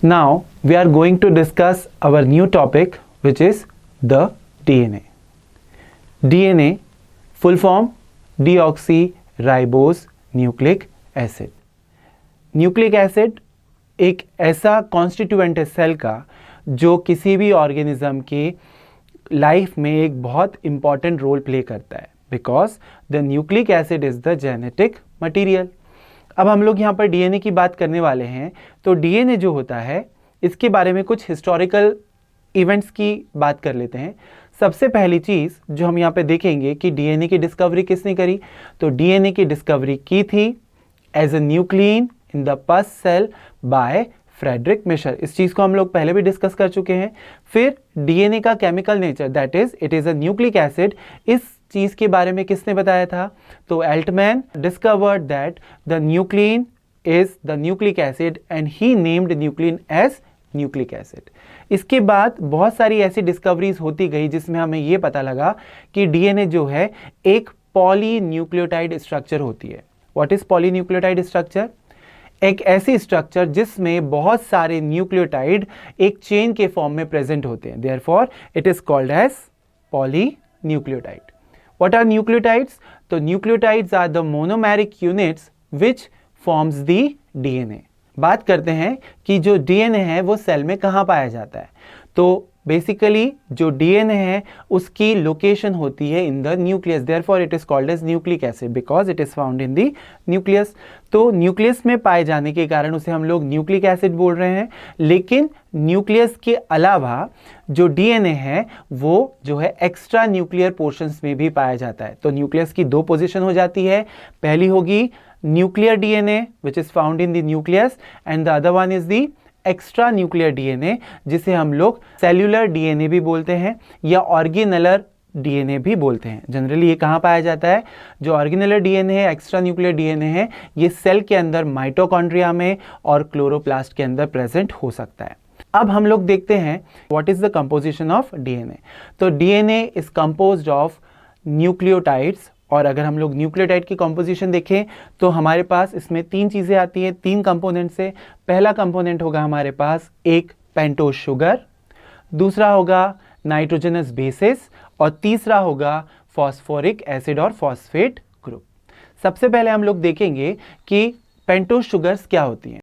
Now we are going to discuss our new topic, which is the DNA. DNA full form deoxyribose nucleic acid. Nucleic acid एक ऐसा constituent है cell का जो किसी भी organism की लाइफ में एक बहुत इंपॉर्टेंट रोल प्ले करता है, because the nucleic acid is the genetic material. अब हम लोग यहाँ पर डीएनए की बात करने वाले हैं. तो डीएनए जो होता है इसके बारे में कुछ हिस्टोरिकल इवेंट्स की बात कर लेते हैं. सबसे पहली चीज़ जो हम यहाँ पे देखेंगे कि डीएनए की डिस्कवरी किसने करी, तो डीएनए की डिस्कवरी की थी as a nuclein in the pus cell by Friedrich Miescher. इस चीज़ को हम लोग पहले भी डिस्कस कर चुके हैं. फिर डीएनए का chemical nature, that is it is a nucleic acid, इस चीज़ के बारे में किसने बताया था, तो Altmann discovered that the nuclein is the nucleic acid and he named nuclein as nucleic acid. इसके बाद बहुत सारी ऐसी डिस्कवरीज होती गई जिसमें हमें ये पता लगा कि डीएनए जो है एक पॉलीन्यूक्लियोटाइड स्ट्रक्चर होती है. What is polynucleotide structure? एक ऐसी स्ट्रक्चर जिसमें बहुत सारे न्यूक्लियोटाइड एक चेन के फॉर्म में प्रेजेंट होते हैं. Therefore it is called as polynucleotide. What are nucleotides? तो nucleotides are the monomeric units which forms the DNA. बात करते हैं कि जो डीएनए है वो सेल में कहाँ पाया जाता है. तो बेसिकली जो डीएनए है उसकी लोकेशन होती है in the nucleus. Therefore it is called as nucleic acid because it is found in the nucleus. तो न्यूक्लियस में पाए जाने के कारण उसे हम लोग न्यूक्लिक एसिड बोल रहे हैं. लेकिन न्यूक्लियस के अलावा जो डीएनए है वो जो है एक्स्ट्रा न्यूक्लियर पोर्शंस में भी पाया जाता है. तो न्यूक्लियस की दो पोजिशन हो जाती है. पहली होगी nuclear DNA which is found in the nucleus and the other one is the extra nuclear DNA जिसे हम लोग सेल्यूलर डीएनए भी बोलते हैं या ऑर्गेनेलर डीएनए भी बोलते हैं. जनरली ये कहाँ पाया जाता है? जो ऑर्गेनेलर डीएनए है, एक्स्ट्रा न्यूक्लियर डीएनए है, ये सेल के अंदर माइटोकॉन्ड्रिया में और क्लोरोप्लास्ट के अंदर प्रेजेंट हो सकता है. अब हम लोग देखते हैं what is the composition of DNA. तो DNA is composed of nucleotides. और अगर हम लोग न्यूक्लियोटाइड की कंपोजिशन देखें तो हमारे पास इसमें तीन चीज़ें आती हैं, तीन कंपोनेंट से. पहला कंपोनेंट होगा हमारे पास एक पेंटोज शुगर, दूसरा होगा नाइट्रोजनस बेसिस और तीसरा होगा फॉस्फोरिक एसिड और फॉस्फेट ग्रुप. सबसे पहले हम लोग देखेंगे कि पेंटोज शुगर्स क्या होती हैं.